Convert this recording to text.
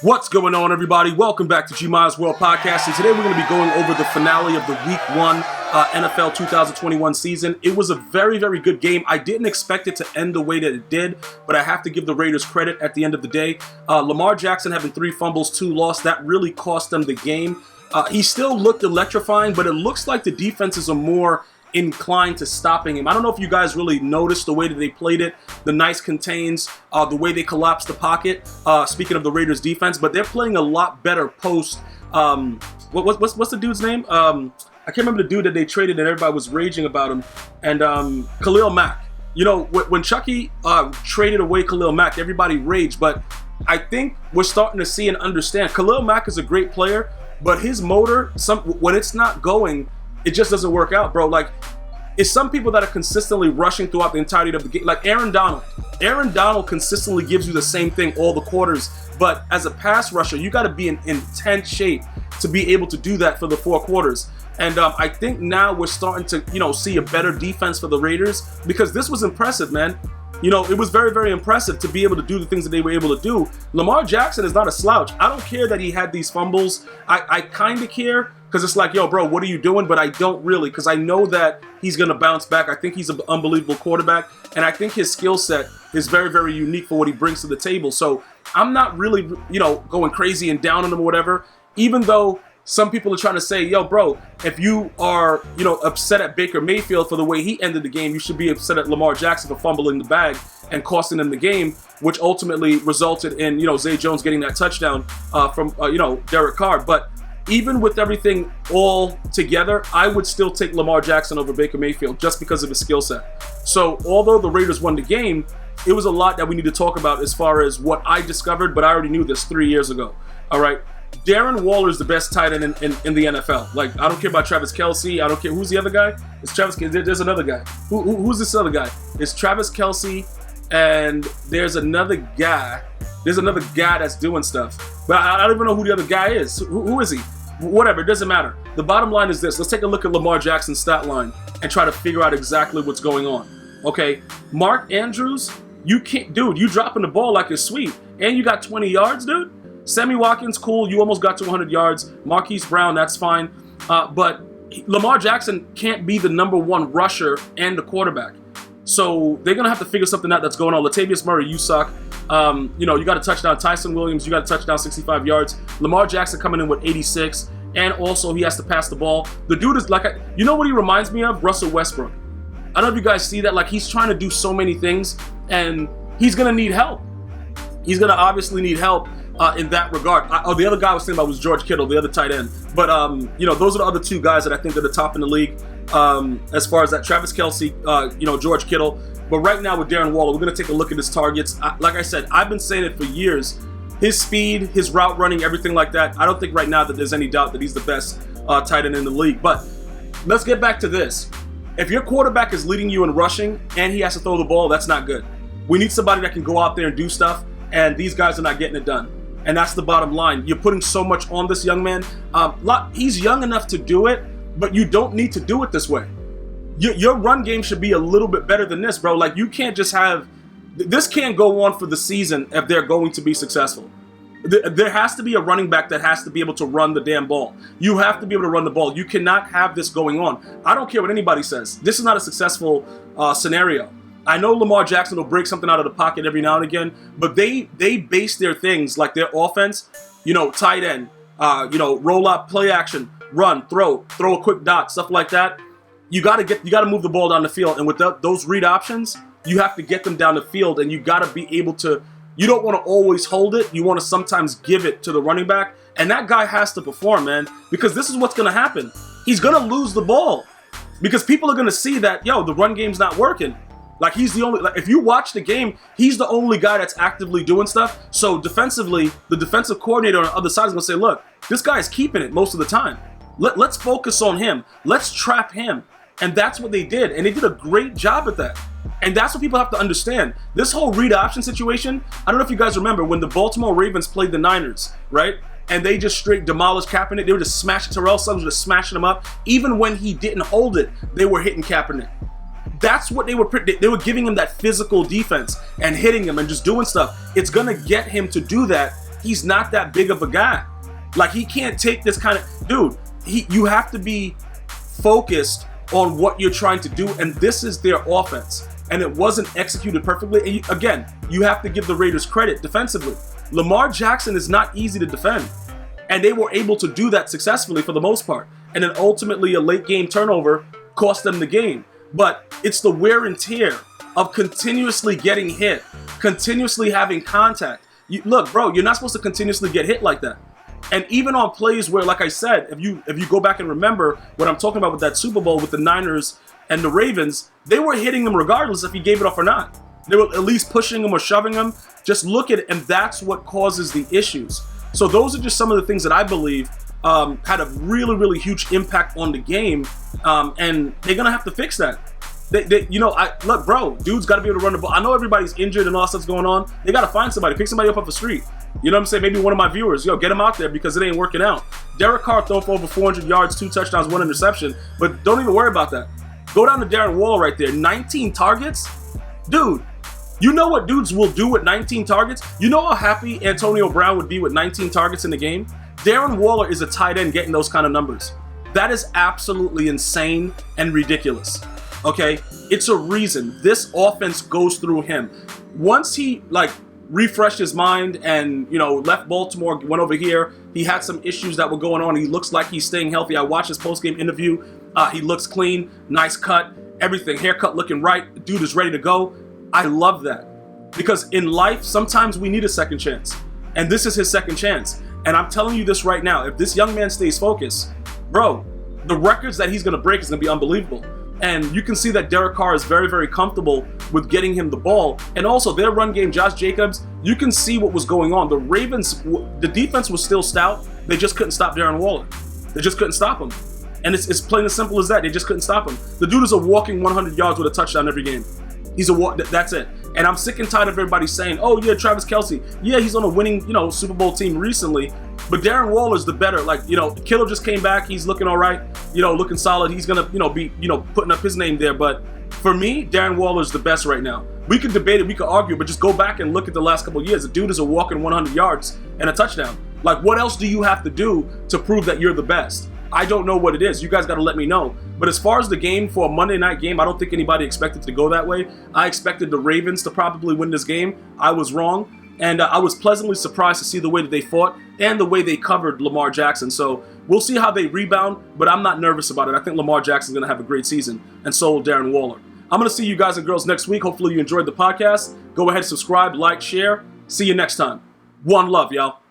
What's going on, everybody? Welcome back to GmiasWorldPodcast, and today we're going to be going over the finale of the Week 1 NFL 2021 season. It was a very, very good game. I didn't expect it to end the way that it did, but I have to give the Raiders credit at the end of the day. Lamar Jackson having 3 fumbles, 2 lost, that really cost them the game. He still looked electrifying, but it looks like the defenses are more inclined to stopping him. I don't know if you guys really noticed the way that they played it, the nice contains, the way they collapsed the pocket, speaking of the Raiders defense, but they're playing a lot better post, what's the dude's name? I can't remember the dude that they traded and everybody was raging about him, and Khalil Mack. You know, when Chucky traded away Khalil Mack, everybody raged, but I think we're starting to see and understand. Khalil Mack is a great player, but his motor, when it's not going, it just doesn't work out, bro. Like, it's some people that are consistently rushing throughout the entirety of the game. Like Aaron Donald. Aaron Donald consistently gives you the same thing all the quarters. But as a pass rusher, you got to be in intense shape to be able to do that for the 4 quarters. And I think now we're starting to, see a better defense for the Raiders, because this was impressive, man. It was very, very impressive to be able to do the things that they were able to do. Lamar Jackson is not a slouch. I don't care that he had these fumbles. I kind of care, because it's like, yo, bro, what are you doing? But I don't really, because I know that he's going to bounce back. I think he's an unbelievable quarterback, and I think his skill set is very, very unique for what he brings to the table. So I'm not really, going crazy and down on him or whatever, even though some people are trying to say, yo, bro, if you are, upset at Baker Mayfield for the way he ended the game, you should be upset at Lamar Jackson for fumbling the bag and costing them the game, which ultimately resulted in, Zay Jones getting that touchdown from, Derek Carr. But even with everything all together, I would still take Lamar Jackson over Baker Mayfield just because of his skill set. So although the Raiders won the game, it was a lot that we need to talk about as far as what I discovered, but I already knew this 3 years ago. All right. Darren Waller is the best tight end in the NFL. Like, I don't care about Travis Kelce. I don't care. Who's the other guy? It's Travis. There's another guy. Who's this other guy? It's Travis Kelce, and there's another guy. There's another guy that's doing stuff. But I don't even know who the other guy is. Who is he? Whatever. It doesn't matter. The bottom line is this. Let's take a look at Lamar Jackson's stat line and try to figure out exactly what's going on. Okay? Mark Andrews, you can't, dude, you dropping the ball like it's sweet. And you got 20 yards, dude? Sammy Watkins, cool. You almost got to 100 yards. Marquise Brown, that's fine. But Lamar Jackson can't be the number 1 rusher and the quarterback. So they're going to have to figure something out that's going on. Latavius Murray, you suck. You got a touchdown. Tyson Williams, you got a touchdown, 65 yards. Lamar Jackson coming in with 86. And also he has to pass the ball. The dude is like, you know what he reminds me of? Russell Westbrook. I don't know if you guys see that. Like, he's trying to do so many things, and he's going to need help. He's going to obviously need help. In that regard. The other guy I was thinking about was George Kittle, the other tight end. But, those are the other 2 guys that I think are the top in the league as far as that. Travis Kelce, George Kittle. But right now with Darren Waller, we're going to take a look at his targets. Like I said, I've been saying it for years. His speed, his route running, everything like that, I don't think right now that there's any doubt that he's the best tight end in the league. But let's get back to this. If your quarterback is leading you in rushing and he has to throw the ball, that's not good. We need somebody that can go out there and do stuff, and these guys are not getting it done. And that's the bottom line. You're putting so much on this young man. He's young enough to do it, but you don't need to do it this way. Your run game should be a little bit better than this, bro. Like, you can't just have... This can't go on for the season if they're going to be successful. There has to be a running back that has to be able to run the damn ball. You have to be able to run the ball. You cannot have this going on. I don't care what anybody says. This is not a successful scenario. I know Lamar Jackson will break something out of the pocket every now and again, but they base their things, like their offense, tight end, roll up, play action, run, throw a quick dot, stuff like that. You got to move the ball down the field, and with those read options, you have to get them down the field, and you got to be able to. You don't want to always hold it. You want to sometimes give it to the running back, and that guy has to perform, man, because this is what's going to happen. He's going to lose the ball because people are going to see that, the run game's not working. Like, he's the only, if you watch the game, he's the only guy that's actively doing stuff. So defensively, the defensive coordinator on the other side is going to say, look, this guy's keeping it most of the time. Let's focus on him. Let's trap him. And that's what they did. And they did a great job at that. And that's what people have to understand. This whole read option situation, I don't know if you guys remember when the Baltimore Ravens played the Niners, right? And they just straight demolished Kaepernick. They were just smashing Terrell Suggs, just smashing him up. Even when he didn't hold it, they were hitting Kaepernick. That's what they were giving him, that physical defense and hitting him and just doing stuff. It's going to get him to do that he's not that big of a guy. Like, he can't take this kind of, dude, you have to be focused on what you're trying to do, and this is their offense. And it wasn't executed perfectly. And again, you have to give the Raiders credit defensively. Lamar Jackson is not easy to defend. And they were able to do that successfully for the most part. And then ultimately a late game turnover cost them the game. But it's the wear and tear of continuously getting hit, continuously having contact. Look, bro, you're not supposed to continuously get hit like that. And even on plays where, like I said, if you go back and remember what I'm talking about with that Super Bowl with the Niners and the Ravens, they were hitting him regardless if he gave it off or not. They were at least pushing him or shoving him. Just look at it, and that's what causes the issues. So those are just some of the things that I believe had a really, really huge impact on the game, and they're gonna have to fix that. Look, bro, dude's got to be able to run the ball. I know everybody's injured and all that stuff's going on. They got to find somebody, pick somebody up off the street. You know what I'm saying? Maybe one of my viewers, get him out there because it ain't working out. Derek Carr thrown for over 400 yards, 2 touchdowns, 1 interception, but don't even worry about that. Go down to Darren Waller right there, 19 targets. Dude, you know what dudes will do with 19 targets? You know how happy Antonio Brown would be with 19 targets in the game? Darren Waller is a tight end getting those kind of numbers. That is absolutely insane and ridiculous. Okay? It's a reason. This offense goes through him. Once he, refreshed his mind and, left Baltimore, went over here, he had some issues that were going on. He looks like he's staying healthy. I watched his post-game interview. He looks clean, nice cut, everything, haircut looking right. The dude is ready to go. I love that. Because in life, sometimes we need a second chance. And this is his second chance. And I'm telling you this right now. If this young man stays focused, bro, the records that he's going to break is going to be unbelievable. And you can see that Derek Carr is very, very comfortable with getting him the ball. And also their run game, Josh Jacobs, you can see what was going on. The Ravens, the defense was still stout. They just couldn't stop Darren Waller. They just couldn't stop him. And it's plain as simple as that. They just couldn't stop him. The dude is a walking 100 yards with a touchdown every game. That's it. And I'm sick and tired of everybody saying, oh yeah, Travis Kelce. Yeah, he's on a winning, Super Bowl team recently. But Darren Waller's the better. Kittle just came back. He's looking all right, looking solid. He's going to, be, putting up his name there. But for me, Darren Waller's the best right now. We could debate it. We could argue. But just go back and look at the last couple of years. The dude is a walking 100 yards and a touchdown. What else do you have to do to prove that you're the best? I don't know what it is. You guys got to let me know. But as far as the game, for a Monday night game, I don't think anybody expected it to go that way. I expected the Ravens to probably win this game. I was wrong. And I was pleasantly surprised to see the way that they fought and the way they covered Lamar Jackson. So we'll see how they rebound, but I'm not nervous about it. I think Lamar Jackson's going to have a great season, and so will Darren Waller. I'm going to see you guys and girls next week. Hopefully you enjoyed the podcast. Go ahead, subscribe, like, share. See you next time. One love, y'all.